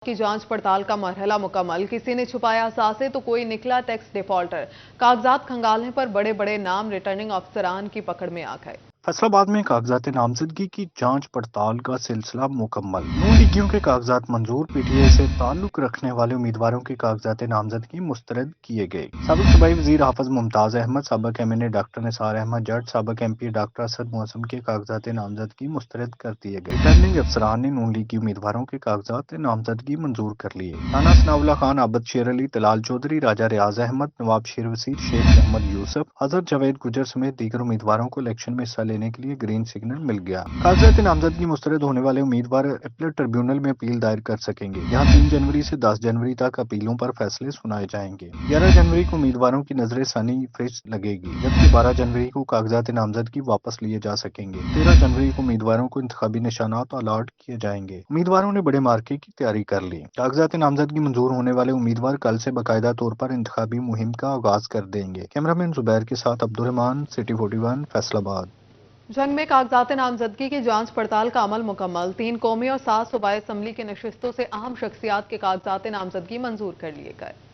کی جانچ پڑتال کا مرحلہ مکمل، کسی نے چھپایا اثاثے تو کوئی نکلا ٹیکس ڈیفالٹر، کاغذات کھنگالنے پر بڑے بڑے نام ریٹرننگ افسران کی پکڑ میں آ گئے۔ فیصل آباد میں کاغذات نامزدگی کی جانچ پڑتال کا سلسلہ مکمل، نون لیگیوں کے کاغذات منظور، پی ٹی آئی سے تعلق رکھنے والے امیدواروں کے کاغذات نامزدگی مسترد کیے گئے۔ سابق صوبائی وزیر حافظ ممتاز احمد، سابق ایم این اے ڈاکٹر نثار احمد جٹ، سابق ایم پی ڈاکٹر اسد موسم کے کاغذات نامزدگی مسترد کر دیے گئے۔ ریٹرننگ افسران نے نون لیگی امیدواروں کے کاغذات نامزدگی منظور کر لیے۔ رانا ثناء اللہ خان، عابد شیر علی، طلال چودھری، راجہ ریاض احمد، نواب شیر وسیع، شیخ محمد یوسف، حضرت جاوید گجر سمیت دیگر امیدواروں کو الیکشن میں حصہ لینے کے لیے گرین سگنل مل گیا۔ کاغذات نامزدگی مسترد ہونے والے امیدوار اپیلٹ ٹریبیونل میں اپیل دائر کر سکیں گے۔ یہاں 3 جنوری سے 10 جنوری تک اپیلوں پر فیصلے سنائے جائیں گے۔ 11 جنوری کو امیدواروں کی نظر ثانی فہرست لگے گی، جبکہ 12 جنوری کو کاغذات نامزدگی واپس لیے جا سکیں گے۔ 13 جنوری کو امیدواروں کو انتخابی نشانات الاٹ کیے جائیں گے۔ امیدواروں نے بڑے مارکے کی تیاری کر لی۔ کاغذات نامزدگی منظور ہونے والے امیدوار کل سے باقاعدہ طور پر انتخابی مہم کا آغاز کر دیں گے۔ کیمرامین زبیر کے ساتھ عبدالرحمان، سٹی 41، فیصل آباد۔ جنگ میں کاغذات نامزدگی کی جانچ پڑتال کا عمل مکمل، 3 قومی اور 7 صوبائی اسمبلی کی نشستوں سے اہم شخصیات کے کاغذات نامزدگی منظور کر لیے گئے۔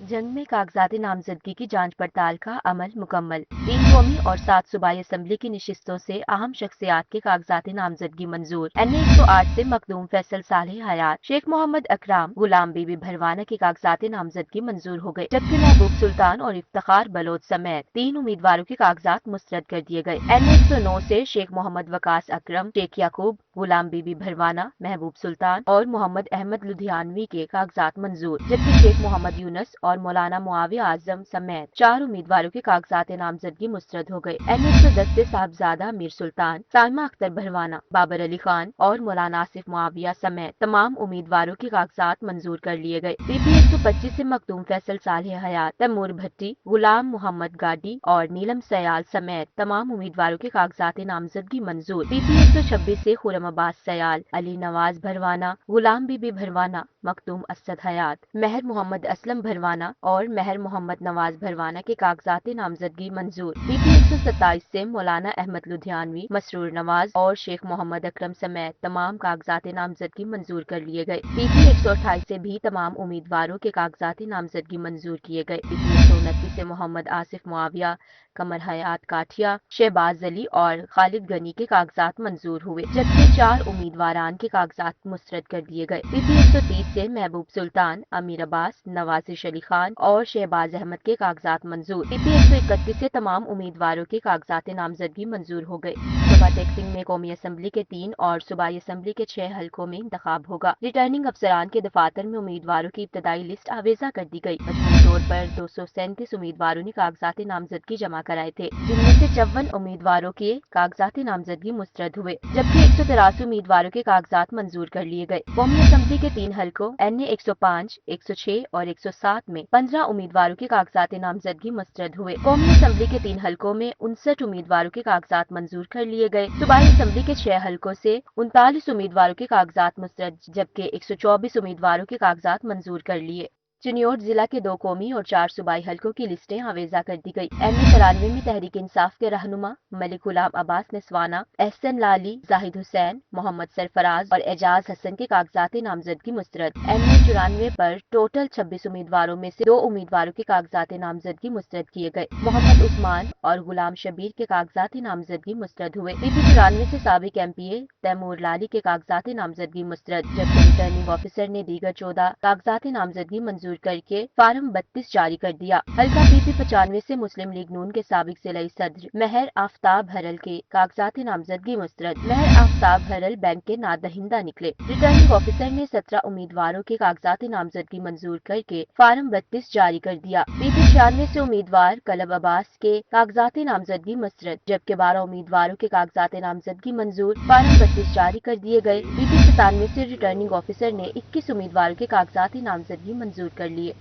جنگ میں کاغذات نامزدگی کی جانچ پڑتال کا عمل مکمل، 3 قومی اور 7 صوبائی اسمبلی کی نشستوں سے اہم شخصیات کے کاغذات نامزدگی منظور۔ این اے 108 سے مخدوم فیصل صالح حیات، شیخ محمد اکرام، غلام بی بی بھروانہ کے کاغذات نامزدگی منظور ہو گئے، جبکہ محبوب سلطان اور افتخار بلوچ سمیت 3 امیدواروں کے کاغذات مسترد کر دیے گئے۔ این اے 109 سے شیخ محمد وقاص اکرم، شیخ یعقوب، غلام بی بی بھروانہ، محبوب سلطان اور محمد احمد لدھیانوی کے کاغذات منظور، جبکہ شیخ محمد یونس اور مولانا معاویہ اعظم سمیت 4 امیدواروں کے کاغذات نامزدگی مسترد ہو گئے۔ این اے 110 سے صاحبزادہ میر سلطان، سائمہ اختر بھروانہ، بابر علی خان اور مولانا آصف معاویہ سمیت تمام امیدواروں کے کاغذات منظور کر لیے گئے۔ پی پی 125 سے مخدوم فیصل صالح حیات، تیمور بھٹی، غلام محمد گاڈی اور نیلم سیال سمیت تمام امیدواروں کے کاغذات نامزدگی منظور۔ پی پی 126 سے خرم عباس سیال، علی نواز بھروانہ، غلام بی بی بھروانہ، مخدوم اسد حیات، مہر محمد اسلم بھروانہ اور مہر محمد نواز بھروانہ کے کاغذات نامزدگی منظور۔ پی پی 127 سے مولانا احمد لدھیانوی، مسرور نواز اور شیخ محمد اکرم سمیت تمام کاغذات نامزدگی منظور کر لیے گئے۔ پی پی 128 سے بھی تمام امیدواروں کے کاغذات نامزدگی منظور کیے گئے۔ پی پی 129 سے محمد آصف معاویہ، قمر حیات کاٹھیا، شہباز علی اور خالد غنی کے کاغذات منظور ہوئے، جبکہ 4 امیدواران کے کاغذات مسترد کر دیے گئے۔ پی پی 130 سے محبوب سلطان، امیر عباس، نوازش علی خان اور شہباز احمد کے کاغذات منظور۔ پی پی 131 سے تمام امیدواروں کے کاغذات نامزدگی منظور ہو گئے۔ صوبہ ٹیکسنگ میں قومی اسمبلی کے 3 اور صوبائی اسمبلی کے 6 حلقوں میں انتخاب ہوگا۔ ریٹرننگ افسران کے دفاتر میں امیدواروں کی ابتدائی لسٹ آویزہ کر دی گئی۔ مجموعی طور پر 237 امیدواروں نے کاغذات نامزدگی جمع کرائے تھے، جن میں سے 54 امیدواروں کے کاغذات نامزدگی مسترد ہوئے، جبکہ 183 امیدواروں کے کاغذات منظور کر لیے گئے۔ قومی اسمبلی کے 3 حلقوں این اے 105، 106 اور 107 میں 15 امیدواروں کے کاغذات نامزدگی مسترد ہوئے۔ قومی اسمبلی کے 3 حلقوں میں 59 امیدواروں کے کاغذات منظور کر لیے گئے۔ صوبائی اسمبلی کے 6 حلقوں سے 39 امیدواروں کے کاغذات مسترد، جبکہ 124 امیدواروں کے کاغذات منظور کر لیے۔ چنیوٹ ضلع کے 2 قومی اور 4 صوبائی حلقوں کی لسٹیں آویزہ کر دی گئی۔ این اے 93 میں تحریک انصاف کے رہنما ملک غلام عباس نسوانہ، احسن لالی، زاہد حسین، محمد سرفراز اور اعجاز حسن کے کاغذات نامزدگی مسترد۔ این اے 94 پر ٹوٹل 26 امیدواروں میں سے 2 امیدواروں کے کاغذات نامزدگی مسترد کیے گئے۔ محمد عثمان اور غلام شبیر کے کاغذات نامزدگی مسترد ہوئے۔ پی پی 94 سے سابق ایم پی اے تیمور لالی کے کاغذات نامزدگی مسترد، جبکہ ریٹرننگ آفیسر نے دیگر 14 کاغذات نامزدگی منظور کر کے فارم 32 جاری کر دیا۔ حلقہ پی پی 95 سے مسلم لیگ نون کے سابق ضلعی صدر مہر آفتاب ہرل کے کاغذات نامزدگی مسترد۔ مہر آفتاب ہرل بینک کے نادہندہ نکلے۔ ریٹرننگ آفیسر نے 17 امیدواروں کے کاغذات نامزدگی منظور کر کے فارم 32 جاری کر دیا۔ پی پی 96 سے امیدوار کلب عباس کے کاغذات نامزدگی مسترد، جبکہ 12 امیدواروں کے کاغذات نامزدگی منظور، فارم 32 جاری کر دیے گئے۔ پی پی 97 سے ریٹرننگ آفیسر نے 21 امیدواروں کے کاغذات نامزدگی منظور کر لیے۔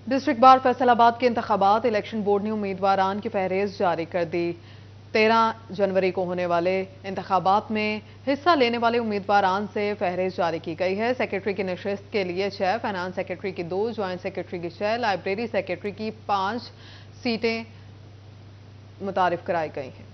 ڈسٹرکٹ بار فیصل آباد کے انتخابات، الیکشن بورڈ نے امیدواران کی فہرست جاری کر دی۔ 13 جنوری کو ہونے والے انتخابات میں حصہ لینے والے امیدواران سے فہرست جاری کی گئی ہے۔ سیکرٹری کی نشست کے لیے 6، فائنانس سیکرٹری کی 2، جوائنٹ سیکرٹری کی 6، لائبریری سیکرٹری کی 5 سیٹیں متعارف کرائی گئی ہیں۔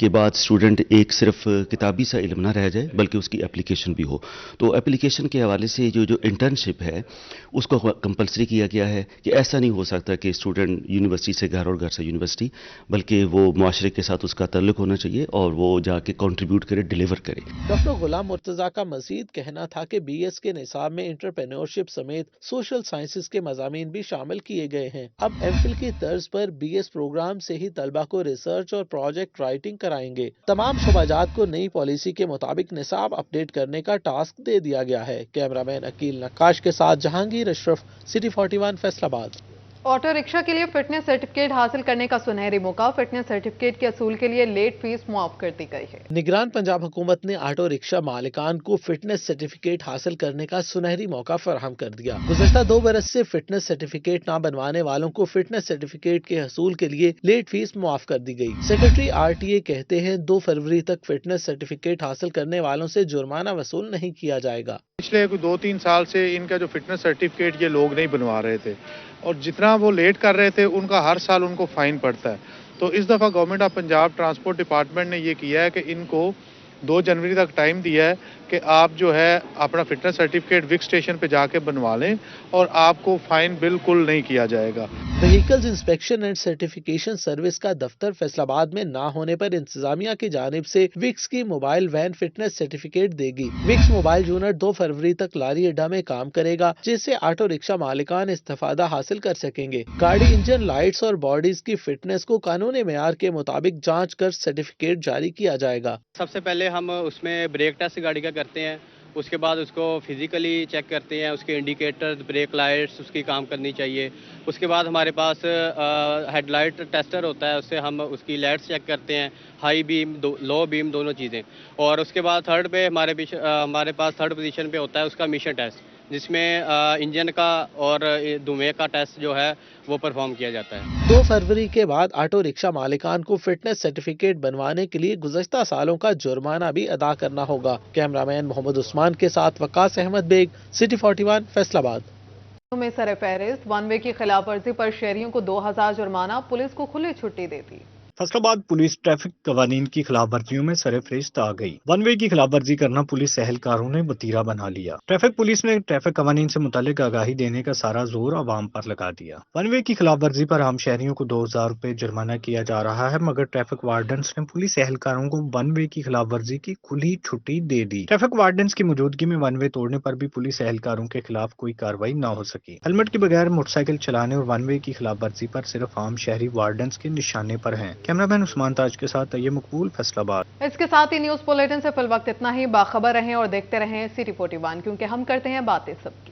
کے بعد اسٹوڈنٹ ایک صرف کتابی سا علم نہ رہ جائے بلکہ اس کی اپلیکیشن بھی ہو. تو اپلیکیشن کے حوالے سے جو انٹرنشپ ہے اس کو کمپلسری کیا گیا ہے کہ ایسا نہیں ہو سکتا کہ اسٹوڈنٹ یونیورسٹی سے گھر اور گھر سے یونیورسٹی، بلکہ وہ معاشرے کے ساتھ اس کا تعلق ہونا چاہیے اور وہ جا کے کنٹریبیوٹ کرے، ڈیلیور کرے. ڈاکٹر غلام مرتضیٰ کا مزید کہنا تھا کہ بی ایس کے نصاب میں انٹرپرینورشپ سمیت سوشل سائنسز کے مضامین بھی شامل کیے گئے ہیں. اب ایم فل کی طرز پر بی ایس پروگرام سے ہی طلبہ کو ریسرچ اور پروجیکٹ رائٹنگ کرائیں گے. تمام شعبہ جات کو نئی پالیسی کے مطابق نصاب اپڈیٹ کرنے کا ٹاسک دے دیا گیا ہے. کیمرہ مین عقیل نقاش کے ساتھ جہانگیر اشرف، سٹی 41 فیصل آباد. آٹو رکشا کے لیے فٹنس سرٹیفکیٹ حاصل کرنے کا سنہری موقع، فٹنس سرٹیفکیٹ کے اصول کے لیے لیٹ فیس معاف کر دی گئی ہے. نگران پنجاب حکومت نے آٹو رکشا مالکان کو فٹنس سرٹیفکیٹ حاصل کرنے کا سنہری موقع فراہم کر دیا. گزشتہ 2 برس سے فٹنس سرٹیفکیٹ نہ بنوانے والوں کو فٹنس سرٹیفکیٹ کے حصول کے لیے لیٹ فیس معاف کر دی گئی. سیکرٹری آر ٹی اے کہتے ہیں 2 فروری تک فٹنس سرٹیفکیٹ حاصل کرنے والوں سے جرمانہ وصول نہیں کیا جائے گا. پچھلے 2-3 سال سے ان کا جو فٹنس سرٹیفکیٹ یہ لوگ نہیں بنوا رہے تھے اور جتنا وہ لیٹ کر رہے تھے ان کا ہر سال ان کو فائن پڑتا ہے. تو اس دفعہ government of Punjab transport department نے یہ کیا ہے کہ ان کو 2 جنوری تک ٹائم دیا ہے کہ آپ جو ہے اپنا فٹنس سرٹیفکیٹ وک اسٹیشن پہ جا کے بنوا لیں اور آپ کو فائن بالکل نہیں کیا جائے گا. Vehicles inspection and certification service کا دفتر فیصل آباد میں نہ ہونے پر انتظامیہ کی جانب سے وکس کی موبائل وین فٹنس سرٹیفکیٹ دے گی. وکس موبائل یونٹ 2 فروری تک لاری اڈا میں کام کرے گا جس سے آٹو رکشا مالکان استفادہ حاصل کر سکیں گے. گاڑی انجن، لائٹس اور باڈیز کی فٹنس کو قانون معیار کے مطابق جانچ کر سرٹیفکیٹ جاری کیا جائے گا. سب سے پہلے ہم اس میں بریک ٹیسٹ گاڑی کا کرتے ہیں، اس کے بعد اس کو فزیکلی چیک کرتے ہیں، اس کے انڈیکیٹر، بریک لائٹس اس کی کام کرنی چاہیے. اس کے بعد ہمارے پاس ہیڈ لائٹ ٹیسٹر ہوتا ہے، اس سے ہم اس کی لائٹس چیک کرتے ہیں، ہائی بیم، لو بیم دونوں چیزیں. اور اس کے بعد تھرڈ پہ ہمارے پاس تھرڈ پوزیشن پہ ہوتا ہے اس کا میشن ٹیسٹ، جس میں انجن کا اور دھوئیں کا ٹیسٹ جو ہے وہ پرفارم کیا جاتا ہے. 2 فروری کے بعد آٹو رکشا مالکان کو فٹنس سرٹیفکیٹ بنوانے کے لیے گزشتہ سالوں کا جرمانہ بھی ادا کرنا ہوگا. کیمرہ مین محمد عثمان کے ساتھ وقاص احمد بیگ، سٹی 41 فیصل آباد. میں سر فہرست ون وے کی خلاف ورزی پر شہریوں کو 2000 جرمانہ، پولیس کو کھلی چھٹی دے دی. فیصل آباد پولیس ٹریفک قوانین کی خلاف ورزیوں میں سر فہرست آ گئی. ون وے کی خلاف ورزی کرنا پولیس اہلکاروں نے وتیرہ بنا لیا. ٹریفک پولیس نے ٹریفک قوانین سے متعلق آگاہی دینے کا سارا زور عوام پر لگا دیا. ون وے کی خلاف ورزی پر عام شہریوں کو 2000 روپے جرمانہ کیا جا رہا ہے، مگر ٹریفک وارڈنس نے پولیس اہلکاروں کو ون وے کی خلاف ورزی کی کھلی چھٹی دے دی. ٹریفک وارڈنس کی موجودگی میں ون وے توڑنے پر بھی پولیس اہلکاروں کے خلاف کوئی کارروائی نہ ہو سکی. ہیلمٹ کے بغیر موٹر سائیکل چلانے اور ون وے کی خلاف ورزی پر صرف عام شہری وارڈنس کے نشانے پر ہیں. کیمرہ مین عثمان تاج کے ساتھ طیب مقبول، فیصل آباد. اس کے ساتھ ہی نیوز بلیٹن سے فی الوقت اتنا ہی. باخبر رہیں اور دیکھتے رہیں سٹی 41، کیونکہ ہم کرتے ہیں باتیں سب کی.